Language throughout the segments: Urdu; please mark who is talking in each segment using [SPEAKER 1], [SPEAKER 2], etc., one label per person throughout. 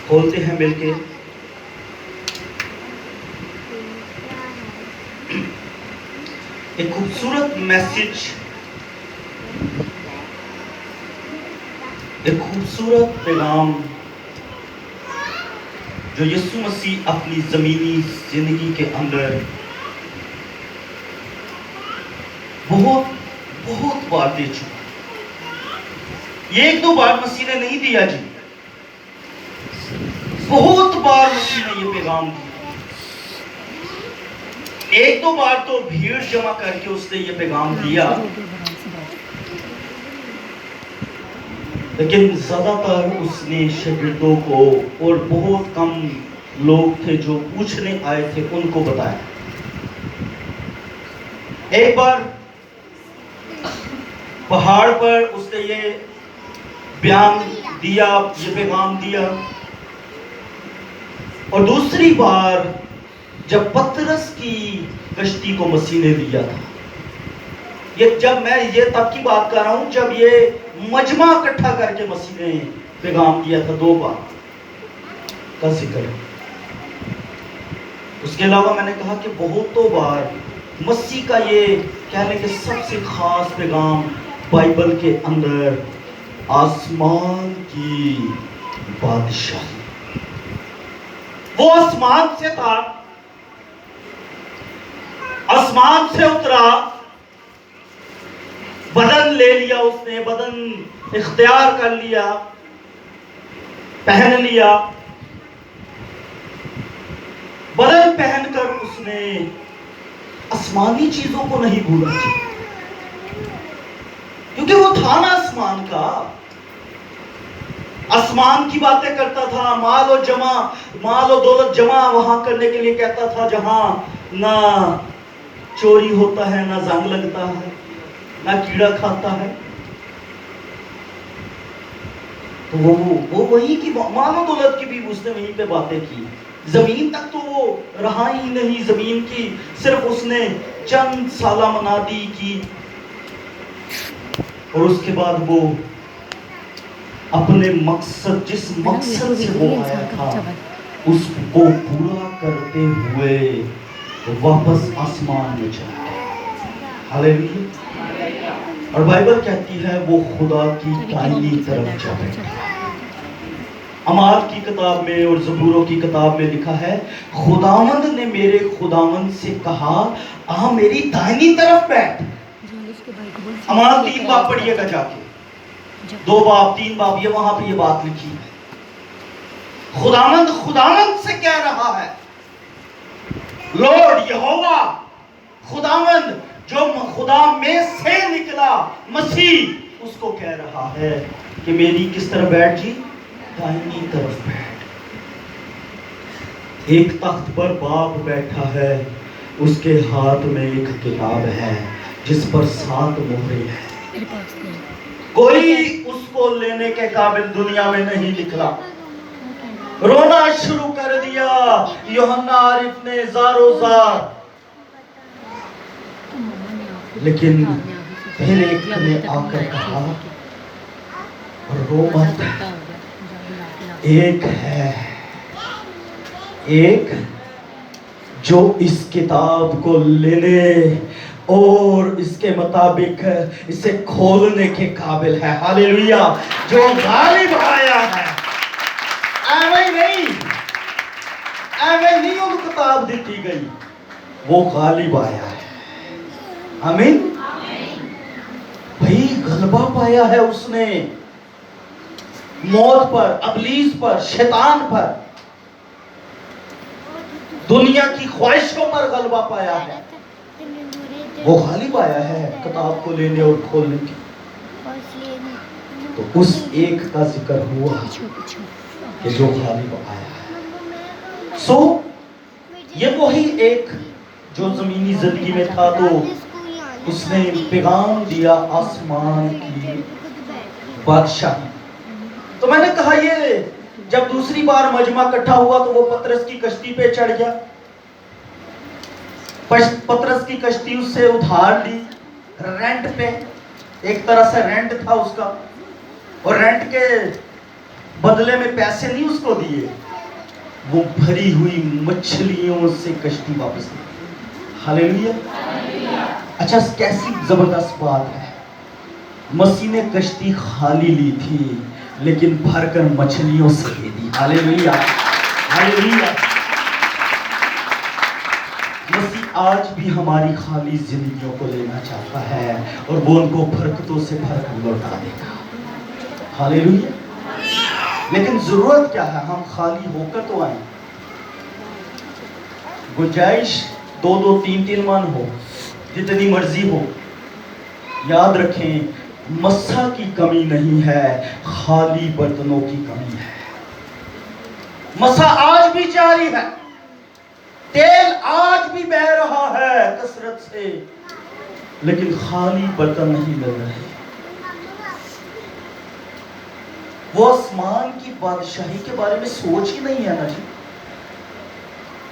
[SPEAKER 1] کھولتے ہیں مل کے. ایک خوبصورت میسج، ایک خوبصورت پیغام جو یسوع مسیح اپنی زمینی زندگی کے اندر بہت بہت بار دے چکا. یہ ایک دو بار مسیح نے نہیں دیا جی، بہت بار مسیح نے یہ پیغام دیا. ایک دو بار تو بھیڑ جمع کر کے اس نے یہ پیغام دیا، لیکن زیادہ تر اس نے شاگردوں کو، اور بہت کم لوگ تھے جو پوچھنے آئے تھے ان کو بتایا. ایک بار پہاڑ پر اس نے یہ بیان دیا، یہ پیغام دیا، اور دوسری بار جب پطرس کی کشتی کو مسیح نے دیا تھا. جب میں یہ تب کی بات کر رہا ہوں جب یہ مجمع اکٹھا کر کے مسیح نے پیغام دیا تھا. دو بار کا ذکر. اس کے علاوہ میں نے کہا کہ بہتوں بار مسیح کا یہ کہہ لیں کہ سب سے خاص پیغام بائبل کے اندر آسمان کی بادشاہی. وہ آسمان سے تھا، آسمان سے اترا، بدن لے لیا، اس نے بدن اختیار کر لیا، پہن لیا. بدن پہن کر اس نے آسمانی چیزوں کو نہیں بھولا، کیونکہ وہ تھا نا آسمان کا. آسمان کی باتیں کرتا تھا، مال و دولت جمع وہاں کرنے کے لیے کہتا تھا جہاں نہ چوری ہوتا ہے، نہ زنگ لگتا ہے، نہ کیڑا کھاتا ہے. تو وہ وہی کی مال و دولت کی بھی اس نے وہیں پہ باتیں کی. زمین تک تو وہ رہا ہی نہیں. زمین کی صرف اس نے چند سالہ منادی کی، اور اس کے بعد وہ اپنے مقصد، جس مقصد سے وہ آیا تھا، اس کو پورا کرتے ہوئے واپس آسمان میں چلا گیا. ہاللیلویا. اور بائبل کہتی ہے وہ خدا کی دائنی طرف چلا گیا. اعمال کی کتاب میں اور زبوروں کی کتاب میں لکھا ہے خداوند نے میرے خداوند سے کہا آ میری دائنی طرف بیٹھ. اعمال 3 باب پڑھیے گا جا کے، 2 باب 3 باب، یہ وہاں پہ یہ بات لکھی ہے. خداوند سے کہہ رہا ہے، لارڈ یہوہ، خداوند جو خدا میں سے نکلا، مسیح، اس کو کہہ رہا ہے کہ میری کس طرف بیٹھ جی؟ دائنی طرف بیٹھ. ایک تخت پر باپ بیٹھا ہے، اس کے ہاتھ میں ایک کتاب ہے جس پر 7 مہریں ہیں. کوئی اس کو لینے کے قابل دنیا میں نہیں نکلا. رونا شروع کر دیا یوحنا عارف نے زارو زار. لیکن پھر ایک نے آ کر کہا رو مت، ایک ہے، ایک جو اس کتاب کو لینے اور اس کے مطابق اسے کھولنے کے قابل ہے. ہاللیلویا. جو غالب آیا ہے. ایویں نہیں ان کتاب دیتی گئی، وہ غالب آیا ہے. آمین. بھئی غلبہ پایا ہے اس نے موت پر، ابلیس پر، شیطان پر، دنیا کی خواہشوں پر غلبہ پایا ہے. وہ غالب آیا ہے کتاب کو لینے اور کھولنے کی. تو اس ایک کا ذکر ہوا کہ جو غالب آیا ہے. یہ وہی ایک جو زمینی زندگی میں تھا، تو اس نے پیغام دیا آسمان کی بادشاہی. تو میں نے کہا یہ جب دوسری بار مجمع اکٹھا ہوا تو وہ پطرس کی کشتی پہ چڑھ گیا. پطرس کی کشتی اس سے ادھار لی رینٹ پہ، ایک طرح سے رینٹ تھا اس کا، اور رینٹ کے بدلے میں پیسے نہیں اس کو دیے, وہ بھری ہوئی مچھلیوں سے کشتی واپس لی. ہاللیلویا. اچھا کیسی زبردست بات ہے, مسیح نے کشتی خالی لی تھی لیکن بھر کر مچھلیوں سے دے دی. ہاللیلویا ہاللیلویا. مسیح آج بھی ہماری خالی زندگیوں کو لینا چاہتا ہے اور وہ ان کو برکتوں سے بھر کر لوٹا دے گا. ہاللیلویا. لیکن ضرورت کیا ہے, ہم خالی ہو کر تو آئیں. گنجائش 2-3 من ہو, جتنی مرضی ہو. یاد رکھیں مسا کی کمی نہیں ہے, خالی برتنوں کی کمی ہے. مسا آج بھی جاری ہے, تیل آج بھی بہ رہا ہے کثرت سے, لیکن خالی برتن نہیں مل رہے. وہ آسمان کی بادشاہی کے بارے میں سوچ ہی نہیں ہے نا جی.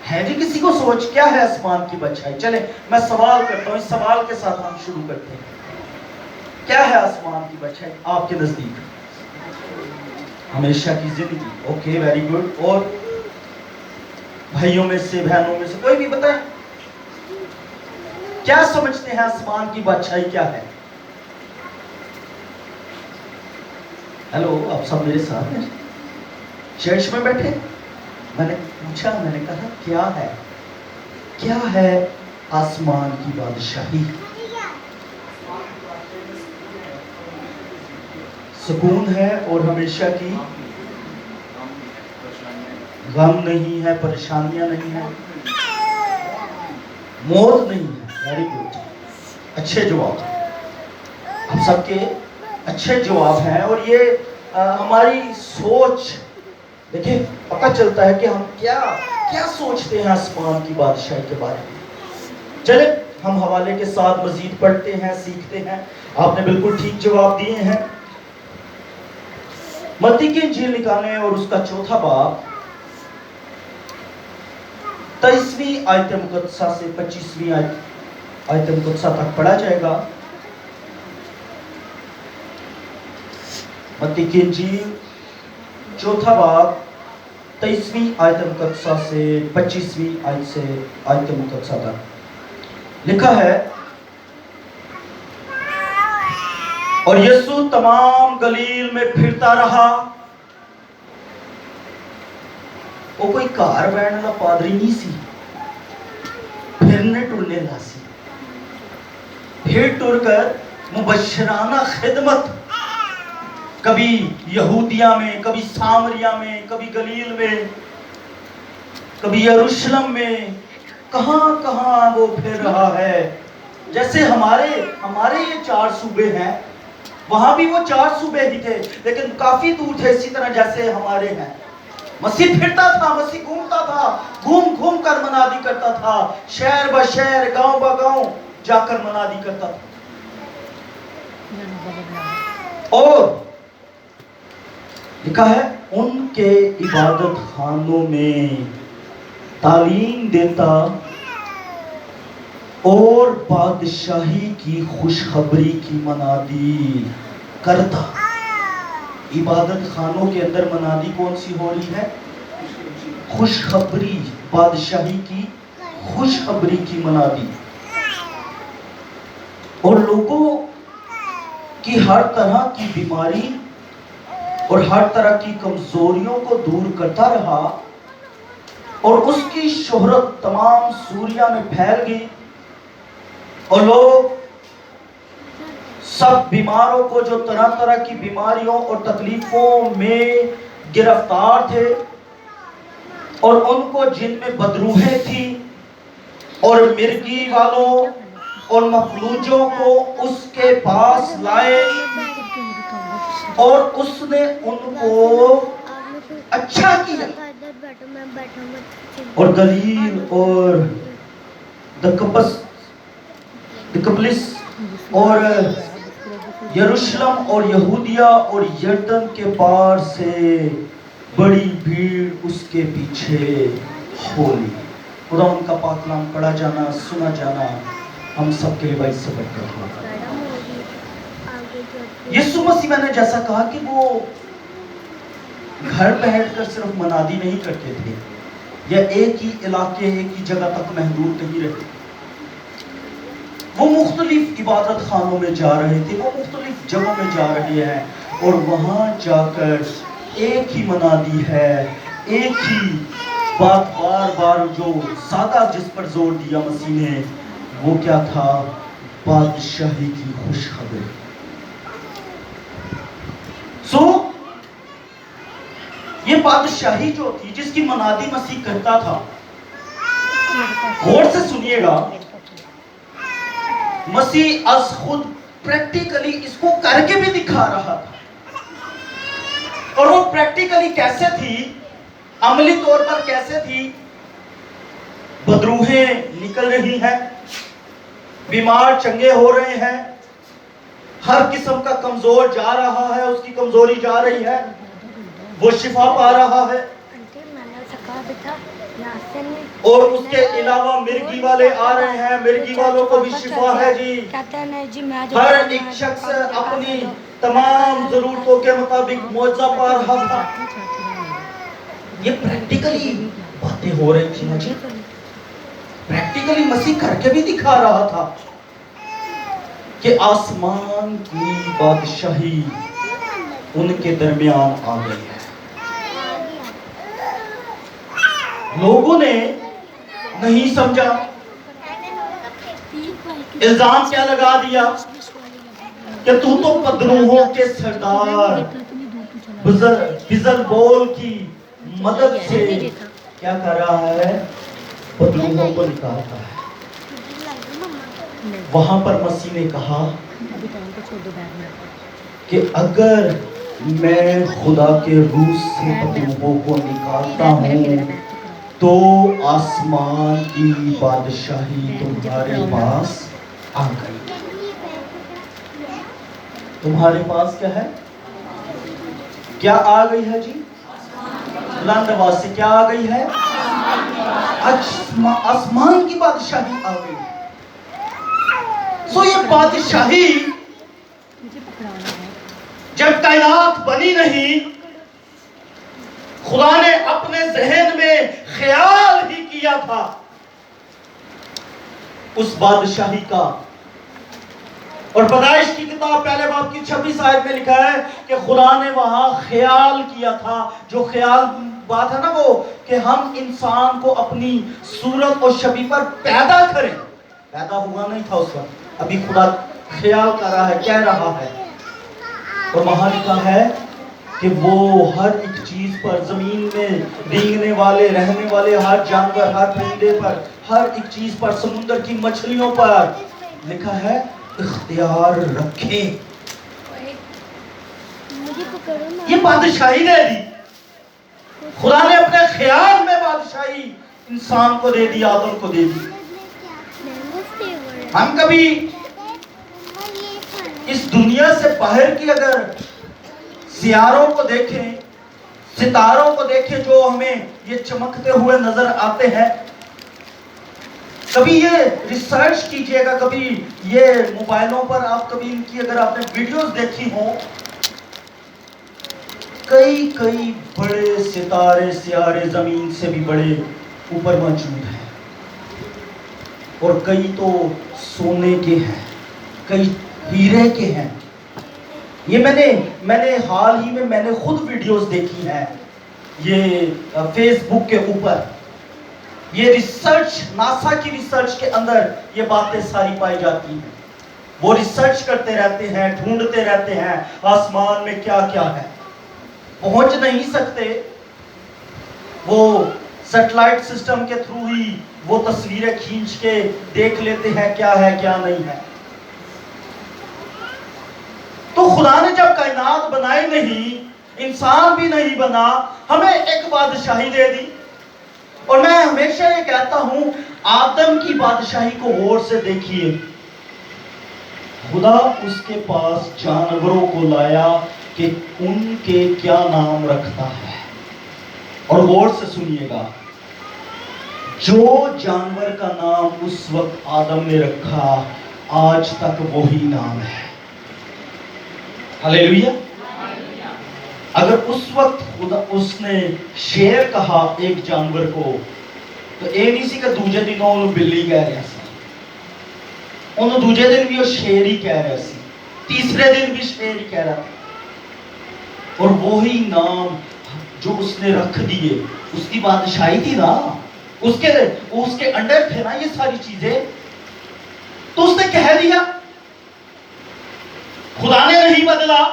[SPEAKER 1] ہے جی کسی کو سوچ کیا ہے آسمان کی بادشاہی؟ چلیں میں سوال کرتا ہوں, اس سوال کے ساتھ ہم شروع کرتے ہیں. کیا ہے آسمان کی بادشاہی آپ کے نزدیک؟ ہمیشہ کی زندگی. Okay very good. اور بھائیوں میں سے بہنوں میں سے کوئی بھی بتائیں کیا سمجھتے ہیں آسمان کی بادشاہی کیا ہے؟ ہیلو, آپ سب میرے ساتھ ہیں, چرچ میں بیٹھے. میں نے پوچھا, میں نے کہا کیا ہے آسمان کی بادشاہی؟ سکون ہے اور ہمیشہ کی غم نہیں ہے, پریشانیاں نہیں ہیں, موت نہیں ہے. Very good. اچھے جواب, ہم سب کے اچھے جواب ہیں. اور یہ ہماری سوچ دیکھیں پتہ چلتا ہے کہ ہم کیا سوچتے ہیں آسمان کی بادشاہی کے بارے میں. چلیں ہم حوالے کے ساتھ مزید پڑھتے ہیں, سیکھتے ہیں. آپ نے بالکل ٹھیک جواب دیے ہیں. متی کی انجیل نکالیں اور اس کا 4 باب 23ویں آیت مقدسہ سے 25ویں آیت مقدسہ تک پڑھا جائے گا. متی کی انجیل 4 باب 23ویں آیت مقدسہ سے 25ویں آیت مقدسہ تک لکھا ہے, اور یسوع تمام گلیل میں پھرتا رہا. وہ کوئی کار بہن والا پادری نہیں سی, پھرنے ٹرنے لا سی. پھر ٹر کر مبشرانہ خدمت, کبھی یہودیہ میں, کبھی سامریہ میں, کبھی گلیل میں, کبھی یروشلم میں, کہاں وہ پھر رہا ہے. جیسے ہمارے یہ 4 صوبے ہیں, وہاں بھی وہ 4 صوبے ہی تھے لیکن کافی دور تھے, اسی طرح جیسے ہمارے ہیں. مسیح پھرتا تھا, مسیح گھومتا تھا, گھوم کر منادی کرتا تھا, شہر بہ شہر, گاؤں بہ گاؤں جا کر منادی کرتا تھا. اور لکھا ہے ان کے عبادت خانوں میں تعلیم دیتا اور بادشاہی کی خوشخبری کی منادی کرتا. عبادت خانوں کے اندر منادی کون سی ہو رہی ہے؟ خوشخبری, بادشاہی کی خوشخبری کی منادی. اور لوگوں کی ہر طرح کی بیماری اور ہر طرح کی کمزوریوں کو دور کرتا رہا, اور اس کی شہرت تمام سوریہ میں پھیل گئی. اور لوگ سب بیماروں کو جو طرح طرح کی بیماریوں اور تکلیفوں میں گرفتار تھے, اور ان کو جن میں بدروحیں تھی, اور مرگی والوں اور مفلوجوں کو اس کے پاس لائے, اور اس نے ان کو اچھا کیا. اور گلیل اور دکپلس اور یروشلم اور یہودیہ اور یردن کے پار سے بڑی بھیڑ اس کے پیچھے ہو لی. خدا ان کا پاک کلام پڑھا جانا, سنا جانا ہم سب کے لیے باعث برکت ہو. یسوع مسیح میں نے جیسا کہا کہ وہ گھر بیٹھ کر صرف منادی نہیں کرتے تھے یا ایک ہی علاقے ایک ہی جگہ تک محدود نہیں رہتے، وہ مختلف عبادت خانوں میں جا رہے تھے، وہ مختلف جگہوں میں جا رہے ہیں، اور وہاں جا کر ایک ہی منادی ہے، ایک ہی بات بار بار جو زیادہ جس پر زور دیا مسیح نے، وہ کیا تھا؟ بادشاہی کی خوشخبری۔ یہ بادشاہی جو تھی جس کی منادی مسیح کرتا تھا، غور سے سنیے گا، مسیح از خود پریکٹیکلی اس کو کر کے بھی دکھا رہا تھا، اور وہ پریکٹیکلی کیسے تھی، عملی طور پر کیسے تھی؟ بدروہیں نکل رہی ہیں، بیمار چنگے ہو رہے ہیں، ہر قسم کا کمزور جا رہا ہے، اس کی کمزوری جا رہی ہے، وہ شفا پا رہا ہے، اور اس کے علاوہ مرگی والے آ رہے ہیں، مرگی والوں کو بھی شفا ہے جی۔ ہر ایک شخص اپنی تمام ضرورتوں کے مطابق معجزہ پا رہا تھا۔ یہ پریکٹیکلی باتیں ہو رہی تھی جی، پریکٹیکلی مسیح کر کے بھی دکھا رہا تھا کہ آسمان کی بادشاہی ان کے درمیان آ گئی ہے۔ لوگوں نے نہیں سمجھا، الزام کیا لگا دیا کہ تو بدروہوں کے سردار بزلبول کی مدد سے کیا کر رہا ہے؟ بدروہوں کو نکالتا ہے۔ وہاں پر مسیح نے کہا کہ اگر میں خدا کے روح سے بدروہوں کو نکالتا ہوں تو آسمان کی بادشاہی تمہارے پاس آ گئی۔ تمہارے پاس کیا ہے؟ کیا آ گئی ہے جی؟ بلند آواز سے کیا آ گئی ہے؟ آسمان کی بادشاہی آ گئی ہے۔ سو یہ بادشاہی جب کائنات بنی نہیں، خدا نے اپنے ذہن میں خیال ہی کیا تھا اس بادشاہی کا، اور پیدائش کی کتاب پہلے باب کی 26 آیت میں لکھا ہے کہ خدا نے وہاں خیال کیا تھا۔ جو خیال بات ہے نا، وہ کہ ہم انسان کو اپنی صورت اور شبیہ پر پیدا کریں، پیدا ہوا نہیں تھا اس وقت، ابھی خدا خیال کر رہا ہے، کہہ رہا ہے، اور وہاں لکھا ہے کہ وہ ہر ایک چیز پر، زمین میں رینگنے والے، رہنے والے ہر جانور، ہر پرندے پر، ہر ایک چیز پر، سمندر کی مچھلیوں پر لکھا ہے اختیار رکھے۔ یہ بادشاہی دے دی خدا نے، اپنے خیال میں بادشاہی انسان کو دے دی، آدم کو دے دی۔ ہم کبھی اس دنیا سے باہر کی اگر سیاروں کو دیکھیں، ستاروں کو دیکھیں جو ہمیں یہ چمکتے ہوئے نظر آتے ہیں، کبھی یہ ریسرچ کیجئے گا، کبھی یہ موبائلوں پر آپ کبھی ان کی اگر آپ نے ویڈیوز دیکھی ہوں، کئی بڑے ستارے سیارے زمین سے بھی بڑے اوپر موجود ہیں، اور کئی تو سونے کے ہیں، کئی ہیرے کے ہیں۔ یہ میں نے حال ہی میں نے خود ویڈیوز دیکھی ہیں، یہ فیس بک کے اوپر، یہ ریسرچ، ناسا کی ریسرچ کے اندر یہ باتیں ساری پائی جاتی ہیں۔ وہ ریسرچ کرتے رہتے ہیں، ڈھونڈتے رہتے ہیں آسمان میں کیا کیا ہے، پہنچ نہیں سکتے، وہ سیٹلائٹ سسٹم کے تھرو ہی وہ تصویریں کھینچ کے دیکھ لیتے ہیں کیا ہے کیا نہیں ہے۔ تو خدا نے جب کائنات بنائی نہیں، انسان بھی نہیں بنا، ہمیں ایک بادشاہی دے دی، اور میں ہمیشہ یہ کہتا ہوں آدم کی بادشاہی کو غور سے دیکھیے۔ خدا اس کے پاس جانوروں کو لایا کہ ان کے کیا نام رکھتا ہے، اور غور سے سنیے گا، جو جانور کا نام اس وقت آدم نے رکھا آج تک وہی نام ہے۔ ہلیلویہ۔ اگر اس وقت اس نے شیر کہا ایک جانور کو تو یہ نہیں سی کہ دوجے دن انہوں بلی کہہ رہا سی, انہوں دوجے دن بھی وہ شیر ہی کہہ رہا سی, تیسرے دن بھی شیر ہی کہہ رہا تھا. اور وہی نام جو اس نے رکھ دیے, اس کی بادشاہی تھی نا, اس کے انڈر تھے نا یہ ساری چیزیں, تو اس نے کہہ دیا. خدا نے نہیں بدلا,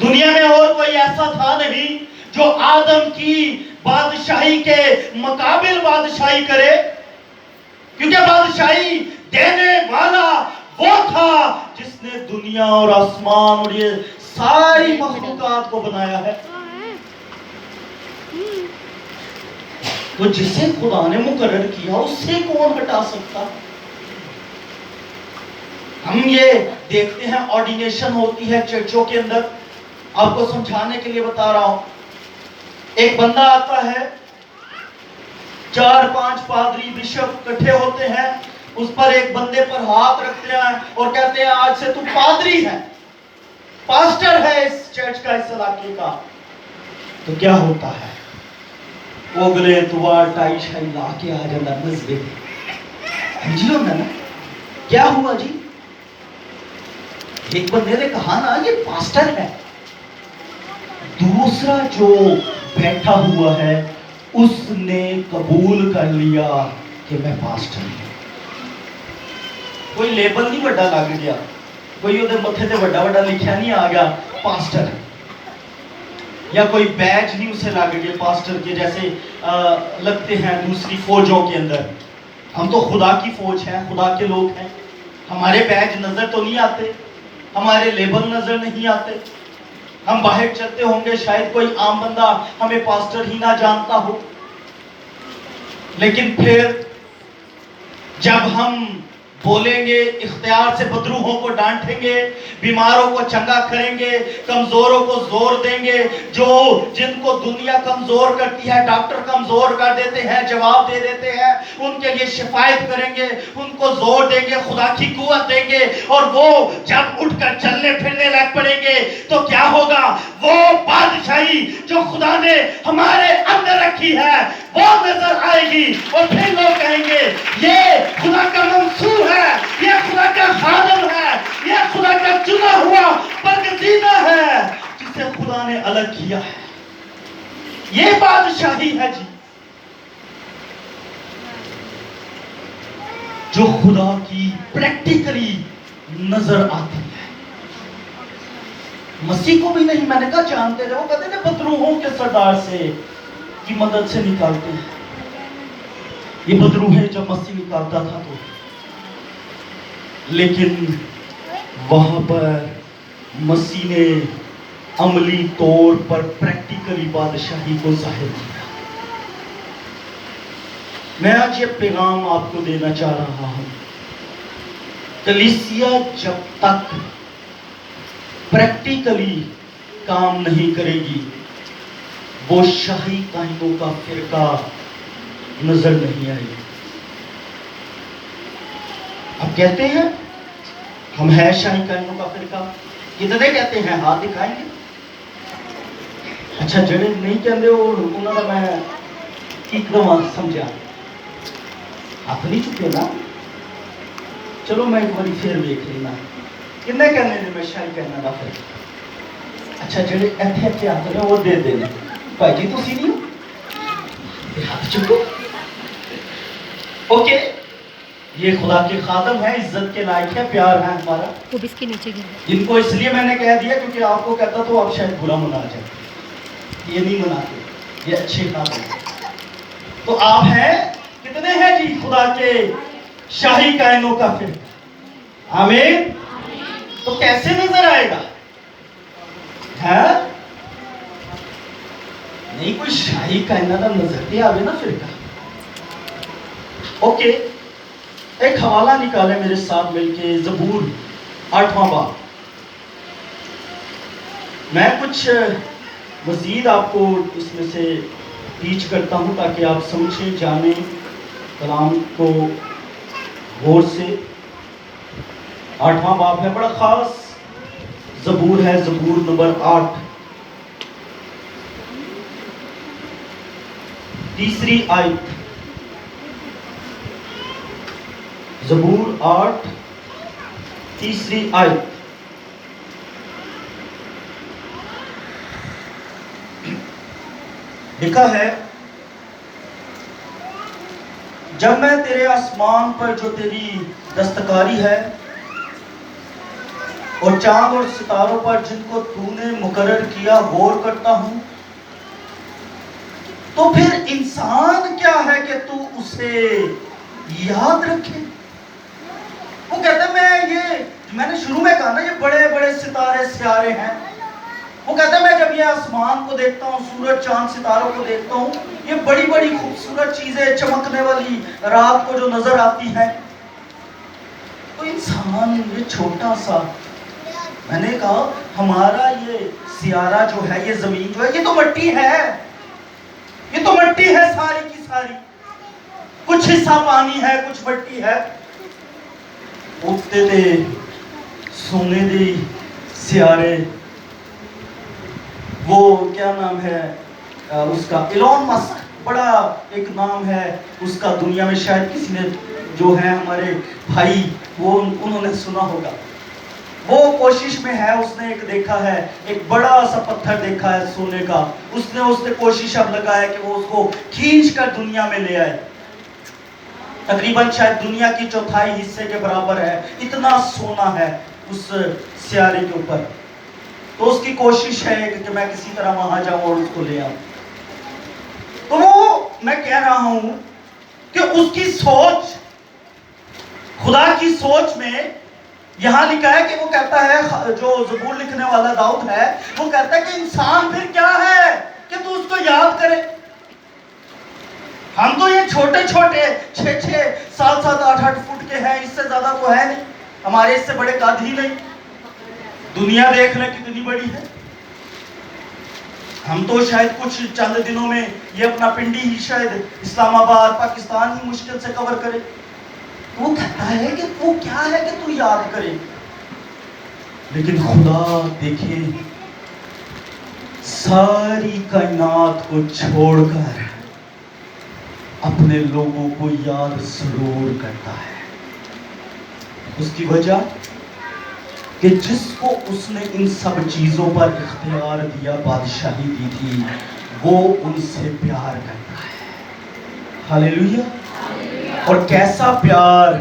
[SPEAKER 1] دنیا میں اور کوئی ایسا تھا نہیں جو آدم کی بادشاہی کے مقابل بادشاہی کرے, کیونکہ بادشاہی دینے والا وہ تھا جس نے دنیا اور آسمان اور یہ ساری مخلوقات کو بنایا ہے. تو جسے خدا نے مقرر کیا اس سے کون ہٹا سکتا؟ ہم یہ دیکھتے ہیں آرڈینیشن ہوتی ہے چرچوں کے اندر, آپ کو سمجھانے کے لیے بتا رہا ہوں. ایک بندہ آتا ہے, 4-5 پادری بشپ اکٹھے ہوتے ہیں, اس پر ایک بندے پر ہاتھ رکھتے ہیں اور کہتے ہیں آج سے تو پادری ہے, پاسٹر ہے اس چرچ کا, اس علاقے کا. تو کیا ہوتا ہے؟ اگلے توار ٹائی شائی لا کے آ جانا نزبے جی ہونا نا. کیا ہوا جی؟ ایک بندے نے کہا نا یہ پاسٹر ہے, دوسرا جو بیٹھا ہوا ہے اس نے قبول کر لیا کہ میں پاسٹر ہوں. کوئی لیبل نہیں بڑا لگ گیا, کوئی ادھر متھے تے بڑا بڑا لکھیا نہیں آ گیا پاسٹر, یا کوئی بیج نہیں اسے لگ گیا پاسٹر کے جیسے لگتے ہیں دوسری فوجوں کے اندر. ہم تو خدا کی فوج ہیں, خدا کے لوگ ہیں, ہمارے بیج نظر تو نہیں آتے, ہمارے لیبل نظر نہیں آتے. ہم باہر چلتے ہوں گے, شاید کوئی عام بندہ ہمیں پاسٹر ہی نہ جانتا ہو, لیکن پھر جب ہم بولیں گے, اختیار سے بدروحوں کو ڈانٹیں گے, بیماروں کو چنگا کریں گے, کمزوروں کو زور دیں گے, جو جن کو دنیا کمزور کرتی ہے ڈاکٹر کمزور کر دیتے ہیں, جواب دے دیتے ہیں, ان کے لیے شفایت کریں گے, ان کو زور دیں گے, خدا کی قوت دیں گے, اور وہ جب اٹھ کر چلنے پھرنے لگ پڑیں گے تو کیا ہوگا؟ وہ بادشاہی جو خدا نے ہمارے اندر رکھی ہے وہ نظر آئے گی, اور پھر لوگ کہیں گے یہ خدا کا منصور ہے, یہ خدا کا خادم ہے, یہ خدا کا چنا ہوا برگزیدہ ہے جسے خدا نے الگ کیا ہے. یہ بادشاہی ہے جی جو خدا کی پریکٹیکلی نظر آتی ہے. مسیح کو بھی نہیں, میں نے کہا جانتے تھے, وہ کہتے تھے بدروحوں کے سردار سے کی مدد سے نکالتے ہیں. یہ بدروحیں جب مسیح نکالتا تھا تو, لیکن وہاں پر مسیح نے عملی طور پر پریکٹیکلی بادشاہی کو ظاہر کیا. میں آج یہ پیغام آپ کو دینا چاہ رہا ہوں, کلیسیا جب تک پریکٹیکلی کام نہیں کرے گی وہ شاہی کائنوں کا فرقہ نظر نہیں آئے گی. اب کہتے ہیں ہم ہیں شاہی کائنوں کا فرقہ, کتنے کہتے ہیں؟ ہاتھ دکھائیں گے. اچھا جڑے نہیں کہتے انہوں نے میں ایک دم سمجھا, ہاتھ نہیں چکے نا. چلو میں ایک باری پھر دیکھ لینا کنے کہنے نے میں شاہی کائنوں کا فرقہ. اچھا جڑے ایتھے ایتھے ہاتھ نے وہ دے دینے, بھائی جی تسی نہیں ہو, ہاتھ چکو. اوکے, یہ خدا کے خادم ہیں, عزت کے لائق ہے, پیار ہے ہمارا. وہ بھی اس کے نیچے گر. ان کو اس لیے میں نے کہہ دیا کیونکہ آپ کو کہتا تو آپ شاید برا منا جائے. یہ نہیں مناتے, یہ اچھے خادم ہیں. تو آپ ہیں کتنے ہیں جی خدا کے شاہی کائنوں کا فرقہ؟ آمین. تو کیسے نظر آئے گا؟ ہے نہیں کوئی شاہی کائنات نظر دے آوے نا فرقہ. اوکے, ایک حوالہ نکالے میرے ساتھ مل کے, زبور 8واں باب. میں کچھ مزید آپ کو اس میں سے ٹیچ کرتا ہوں تاکہ آپ سمجھیں, جانیں کلام کو غور سے. 8واں باب ہے, بڑا خاص زبور ہے, زبور نمبر 8. تیسری آیت، زبور 8 تیسری آیت. لکھا ہے، جب میں تیرے آسمان پر جو تیری دستکاری ہے اور چاند اور ستاروں پر جن کو تو نے مقرر کیا غور کرتا ہوں، تو پھر انسان کیا ہے کہ تو اسے یاد رکھے. وہ کہتے ہیں میں نے شروع میں کہا نا، یہ بڑے بڑے ستارے سیارے ہیں. وہ کہتے ہیں میں جب یہ آسمان کو دیکھتا ہوں، سورج چاند ستاروں کو دیکھتا ہوں، یہ بڑی بڑی خوبصورت چیزیں چمکنے والی رات کو جو نظر آتی ہے، تو انسان یہ چھوٹا سا. میں نے کہا ہمارا یہ سیارہ جو ہے، یہ زمین جو ہے، یہ تو مٹی ہے، یہ تو مٹی ہے ساری کی ساری. کچھ حصہ پانی ہے، کچھ مٹی ہے. اٹھتے تھے سونے دے سیارے. وہ کیا نام ہے اس کا، ایلون مسک، بڑا ایک نام ہے اس کا دنیا میں، شاید کسی نے جو ہے ہمارے بھائی وہ انہوں نے سنا ہوگا. وہ کوشش میں ہے، اس نے ایک دیکھا ہے، ایک بڑا سا پتھر دیکھا ہے سونے کا. اس نے کوشش اب لگایا کہ وہ اس کو کھینچ کر دنیا میں لے آئے. تقریباً شاید دنیا کی 1/4 حصے کے برابر ہے، اتنا سونا ہے اس سیارے کے اوپر. تو اس کی کوشش ہے کہ میں کسی طرح وہاں جاؤں اور اس کو لے آؤں. تو وہ میں کہہ رہا ہوں کہ اس کی سوچ، خدا کی سوچ میں یہاں لکھا ہے کہ وہ کہتا ہے، جو زبور لکھنے والا داؤد ہے، وہ کہتا ہے کہ انسان پھر کیا ہے کہ تو اس کو یاد کرے. ہم تو یہ چھوٹے چھوٹے 6 7 8 فٹ کے ہیں، اس سے زیادہ تو ہے نہیں، ہمارے اس سے بڑے قد ہی نہیں. دنیا دیکھ لیں کتنی بڑی ہے. ہم تو شاید کچھ چند دنوں میں یہ اپنا پنڈی ہی، شاید اسلام آباد پاکستان ہی مشکل سے کور کرے. وہ کہتا ہے کہ وہ کیا ہے کہ تو یاد کرے. لیکن خدا دیکھے ساری کائنات کو چھوڑ کر اپنے لوگوں کو یاد ضرور کرتا ہے. اس کی وجہ کہ جس کو اس نے ان سب چیزوں پر اختیار دیا، بادشاہی دی تھی، وہ ان سے پیار کرتا ہے. ہاللیلویا. اور کیسا پیار،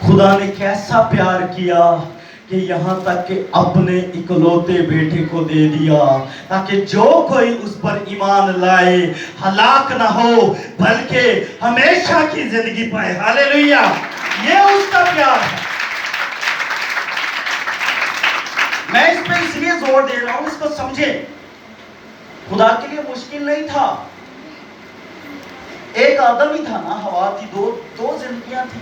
[SPEAKER 1] خدا نے کیسا پیار کیا کہ یہاں تک کہ اپنے اکلوتے بیٹے کو دے دیا، تاکہ جو کوئی اس پر ایمان لائے ہلاک نہ ہو بلکہ ہمیشہ کی زندگی پائے. ہاللیلویا. یہ اس کا پیار ہے. میں اس پہ اس لیے زور دے رہا ہوں، اس کو سمجھے. خدا کے لیے مشکل نہیں تھا. ایک آدم ہی تھا نا، ہوا تھی، دو زندگیاں تھی.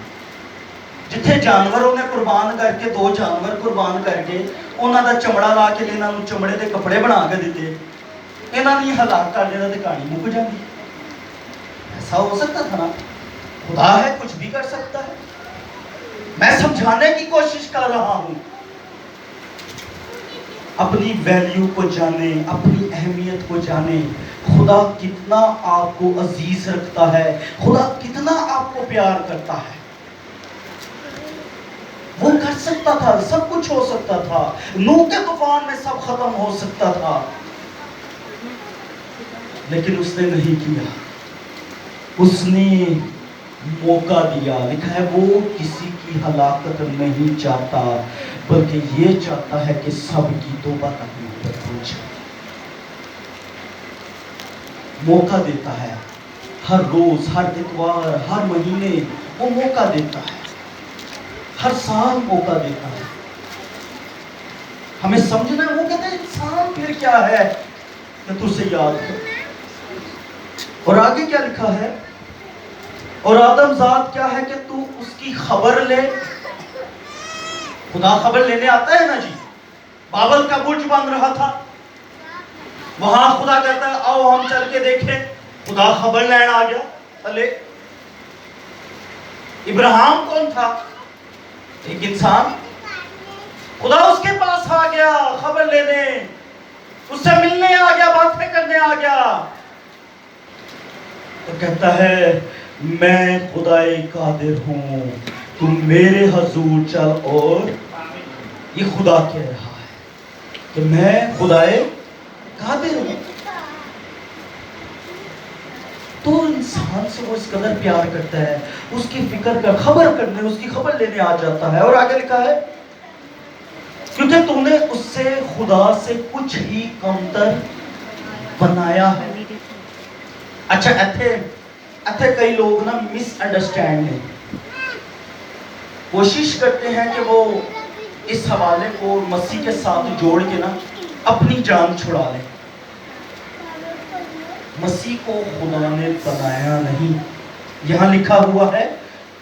[SPEAKER 1] جتھے جانوروں نے قربان کر کے، 2 جانور قربان کر کے انہاں دا چمڑا لا کے لینا، چمڑے دے کپڑے بنا کے دیتے، انہاں نے ہلاک کر دینا تے کہانی مک جاندی. ایسا ہو سکتا تھا نا؟ خدا ہے، کچھ بھی کر سکتا ہے. میں سمجھانے کی کوشش کر رہا ہوں. اپنی ویلیو کو جانے، اپنی اہمیت کو جانے. خدا کتنا آپ کو عزیز رکھتا ہے، خدا کتنا آپ کو پیار کرتا ہے. وہ کر سکتا تھا، سب کچھ ہو سکتا تھا. نوح کے طوفان میں سب ختم ہو سکتا تھا، لیکن اس نے نہیں کیا. اس نے موقع دیا. لکھا ہے وہ کسی کی ہلاکت نہیں چاہتا بلکہ یہ چاہتا ہے کہ سب کی توبہ کرنے پر پہنچے. موقع دیتا ہے ہر روز، ہر اتوار، ہر مہینے. وہ موقع دیتا ہے، ہر سال موقع دیتا ہے. ہمیں سمجھنا ہے. وہ کہتے ہیں انسان پھر کیا ہے کہ تو اسے یاد کر. اور آگے کیا لکھا ہے؟ اور آدم ذات کیا ہے کہ تو اس کی خبر لے. خدا خبر لینے آتا ہے نا جی. بابل کا برج بن رہا تھا، وہاں خدا کہتا ہے آؤ ہم چل کے دیکھیں. خدا خبر لینا آ گیا. ارے ابراہیم کون تھا؟ ایک انسان. خدا اس کے پاس آ گیا خبر لینے، اس سے ملنے آ گیا، باتیں کرنے آ گیا. تو کہتا ہے میں خدائے قادر ہوں، تم میرے حضور چل، اور یہ خدا کہہ رہا ہے کہ میں خدائے قادر ہوں. تو انسان سے وہ اس قدر پیار کرتا ہے، اس کی فکر کا خبر کرنے، اس کی خبر لینے آ جاتا ہے. اور آگے لکھا ہے کیونکہ تم نے اس سے خدا سے کچھ ہی کمتر بنایا ہے. اچھا ایتھے کئی لوگ نا مس انڈرسٹینڈ ہیں، کوشش کرتے ہیں کہ وہ اس حوالے کو مسیح کے ساتھ جوڑ کے نا اپنی جان چھڑا لیں. مسیح کو خدا نے بنایا نہیں، یہاں لکھا ہوا ہے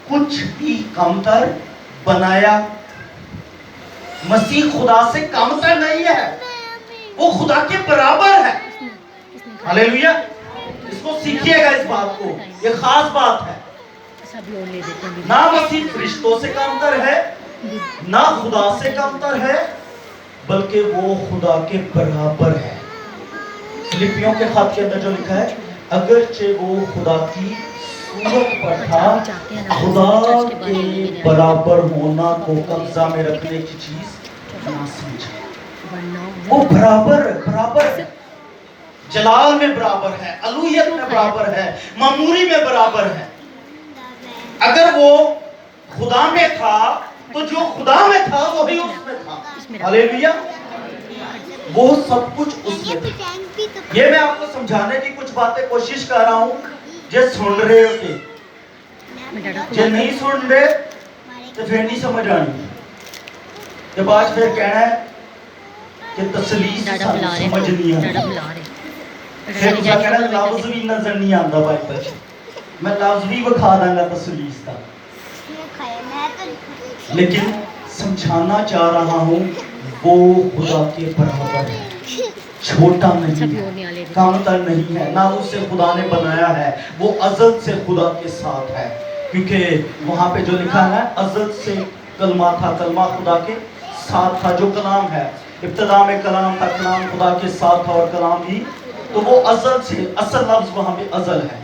[SPEAKER 1] کچھ بھی کمتر بنایا. مسیح خدا سے کمتر نہیں ہے، وہ خدا کے برابر ہے. ہاللیلویا. اس کو سیکھیے گا، اس بات کو، یہ خاص بات ہے. نہ مسیح فرشتوں سے کمتر ہے، نہ خدا سے کمتر ہے، بلکہ وہ خدا کے برابر ہے. فلپیوں کے خط کے اندر جو لکھا ہے اگرچہ وہ خدا کی صورت پر تھا، خدا کے برابر ہونا کو قبضہ میں رکھنے کی چیز نہ سمجھا. وہ برابر ہے، جلال میں برابر ہے، الوہیت میں برابر ہے، معموری میں برابر ہے. اگر وہ خدا میں تھا تو جو خدا میں تھا وہی اس میں تھا. ہاللیلویا. وہ سب کچھ اس میں تھا. یہ میں آپ کو سمجھانے کی کچھ باتیں کوشش کر رہا ہوں، جو سن رہے ہوتے، جو نہیں سن رہے تو پھر نہیں سمجھ آنی. جب آج پھر کہنا ہے کہ تسلیس سمجھ نہیں آتا، پھر کیا کہنا ہے لفظ بھی نظر نہیں آتا بائبل. میں لفظ بھی بکھا دوں گا تسلیس کا، لیکن سمجھانا چاہ رہا ہوں وہ خدا کے برابر ہے، چھوٹا نہیں ہے، کمتر نہیں ہے، نہ اسے خدا نے بنایا ہے. وہ ازل سے خدا کے ساتھ ہے، کیونکہ وہاں پہ جو لکھا ہے ازل سے کلمہ تھا، کلمہ خدا کے ساتھ تھا. جو کلام ہے، ابتدا میں کلام تھا، کلام خدا کے ساتھ تھا اور کلام ہی. تو وہ ازل سے، اصل لفظ وہاں پہ ازل ہے.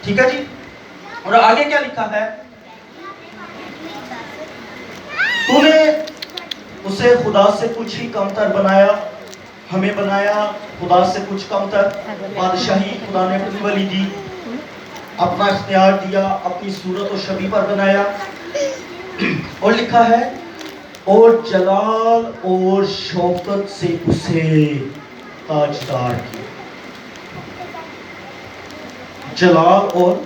[SPEAKER 1] ٹھیک ہے جی. اور آگے کیا لکھا ہے؟ تو نے اسے خدا سے کچھ ہی کمتر بنایا. ہمیں بنایا خدا سے کچھ کمتر. بادشاہی خدا نے اپنی ولی دی، اپنا اختیار دیا، اپنی صورت و شبیہ پر بنایا. اور لکھا ہے اور جلال اور شوکت سے اسے تاجدار کیا. جلال اور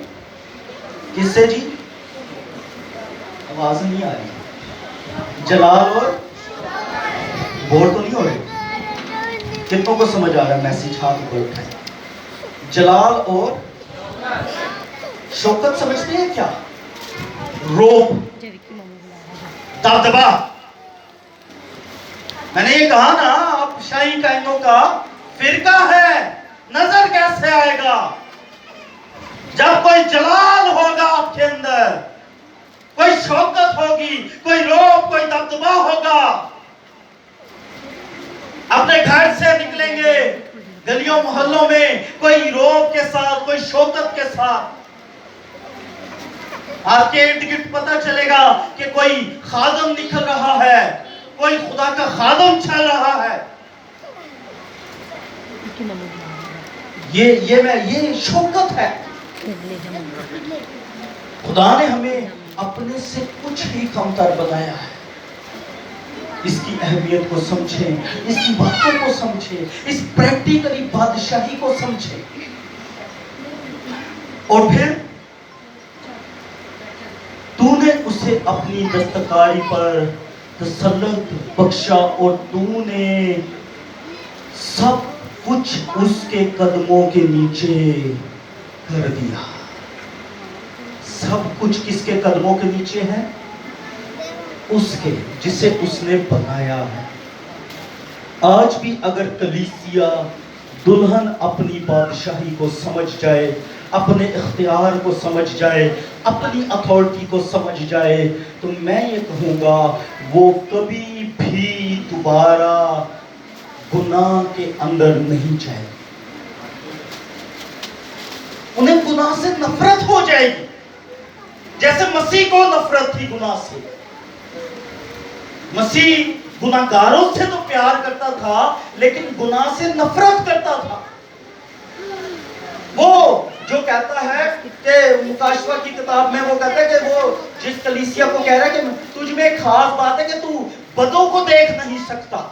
[SPEAKER 1] کس سے جی؟ آواز نہیں آ رہی. جلال اور بور تو نہیں ہو رہے؟ کتنوں کو سمجھ آ رہا ہے میسیج؟ ہاتھ کو اٹھائیں. جلال اور شوکت سمجھتے ہیں کیا؟ روب، دبدبا. میں نے یہ کہا نا آپ شاہی کائنوں کا فرقہ ہے، نظر کیسے آئے گا؟ جب کوئی جلال ہوگا آپ کے اندر، کوئی شوکت ہوگی، کوئی روب، کوئی دبدبا ہوگا. اپنے گھر سے نکلیں گے گلیوں محلوں میں کوئی روب کے ساتھ، کوئی شوکت کے ساتھ. آپ کے ارد گرد پتہ چلے گا کہ کوئی خادم نکل رہا ہے، کوئی خدا کا خادم چل رہا ہے. یہ شوکت ہے. خدا نے ہمیں اپنے سے کچھ ہی کمتر بنایا ہے. اس کی اہمیت کو سمجھیں، اس کی باتوں کو سمجھیں، اس پریکٹیکلی بادشاہی کو سمجھیں. اور پھر تو نے اسے اپنی دستکاری پر تسلط بخشا اور تو نے سب کچھ اس کے قدموں کے نیچے کر دیا. سب کچھ کس کے قدموں کے نیچے ہے؟ اس کے، جسے اس نے بنایا ہے. آج بھی اگر کلیسیا دلہن اپنی بادشاہی کو سمجھ جائے، اپنے اختیار کو سمجھ جائے، اپنی اتھارٹی کو سمجھ جائے، تو میں یہ کہوں گا وہ کبھی بھی دوبارہ گناہ کے اندر نہیں جائے. انہیں گناہ سے نفرت ہو جائے گی، جیسے مسیح کو نفرت تھی گناہ سے۔ مسیح گناہگاروں سے تو پیار کرتا تھا لیکن گناہ سے نفرت کرتا تھا۔ وہ جو کہتا ہے کہ مکاشفہ کی کتاب میں وہ کہتا ہے کہ وہ جس کلیسیا کو کہہ رہا ہے کہ تجھ میں ایک خاص بات ہے کہ تو بدوں کو دیکھ نہیں سکتا،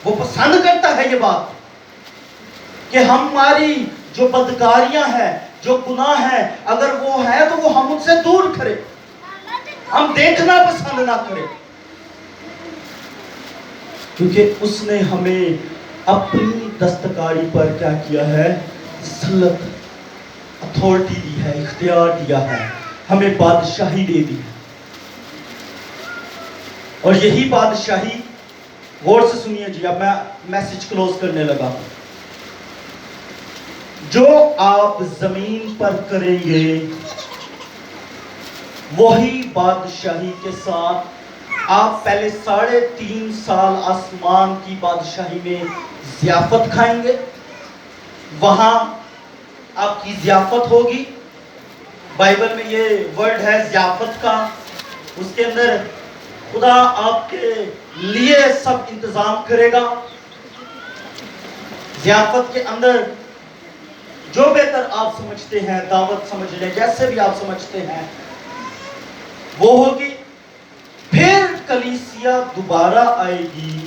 [SPEAKER 1] وہ پسند کرتا ہے یہ بات کہ ہماری جو بدکاریاں ہیں، جو گناہ ہیں، اگر وہ ہے تو وہ ہم ان سے دور کرے، ہم دیکھنا پسند نہ کرے، کیونکہ اس نے ہمیں اپنی دستکاری پر کیا کیا ہے؟ سلط، اتھارٹی دی ہے، اختیار دیا ہے، ہمیں بادشاہی دے دی ہے۔ اور یہی بادشاہی، غور سے سنیے جی، اب میں میسج کلوز کرنے لگا ہوں، جو آپ زمین پر کریں گے وہی بادشاہی کے ساتھ آپ پہلے 3.5 سال آسمان کی بادشاہی میں ضیافت کھائیں گے، وہاں آپ کی ضیافت ہوگی۔ بائبل میں یہ ورڈ ہے ضیافت کا، اس کے اندر خدا آپ کے لیے سب انتظام کرے گا۔ ضیافت کے اندر جو بہتر آپ سمجھتے ہیں، دعوت سمجھ لیں، جیسے بھی آپ سمجھتے ہیں وہ ہوگی۔ پھر کلیسیا دوبارہ آئے گی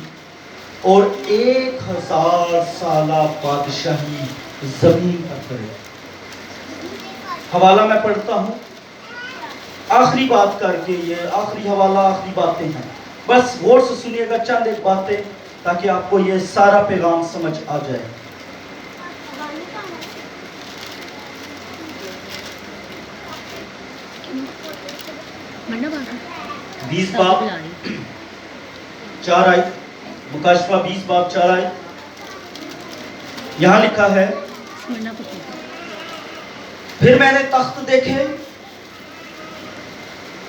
[SPEAKER 1] اور 1000 سالہ بادشاہی زمین پر کرے۔ حوالہ میں پڑھتا ہوں آخری بات کر کے، یہ آخری حوالہ، آخری باتیں ہیں، بس غور سے سنیے گا چند ایک باتیں تاکہ آپ کو یہ سارا پیغام سمجھ آ جائے۔ بیس باب 4 آیت، مکاشفہ 20 باب 4 آیت، یہاں لکھا ہے پھر میں نے تخت دیکھے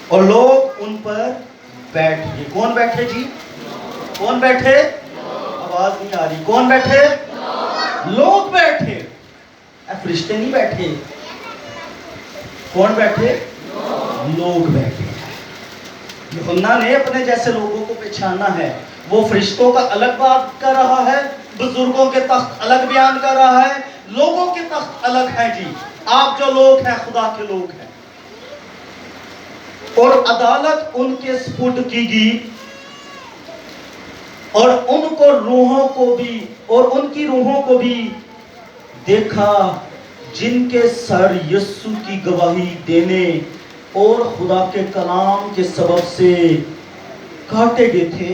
[SPEAKER 1] اور لوگ ان پر بیٹھے۔ کون بیٹھے جی؟ کون بیٹھے؟ آواز نہیں آ رہی، کون بیٹھے؟ لوگ بیٹھے، فرشتے نہیں بیٹھے۔ کون بیٹھے؟ لوگ بیٹھے۔ یوحنا نے اپنے جیسے لوگوں کو پہچانا ہے، وہ فرشتوں کا الگ بات کر رہا ہے، بزرگوں کے تخت الگ بیان کر رہا ہے، لوگوں کے تخت الگ ہیں جی۔ آپ جو لوگ ہیں خدا کے لوگ ہیں، اور عدالت ان کے سپرد کی گئی، اور ان کو روحوں کو بھی، اور ان کی روحوں کو بھی دیکھا جن کے سر یسوع کی گواہی دینے اور خدا کے کلام کے سبب سے کاٹے گئے تھے،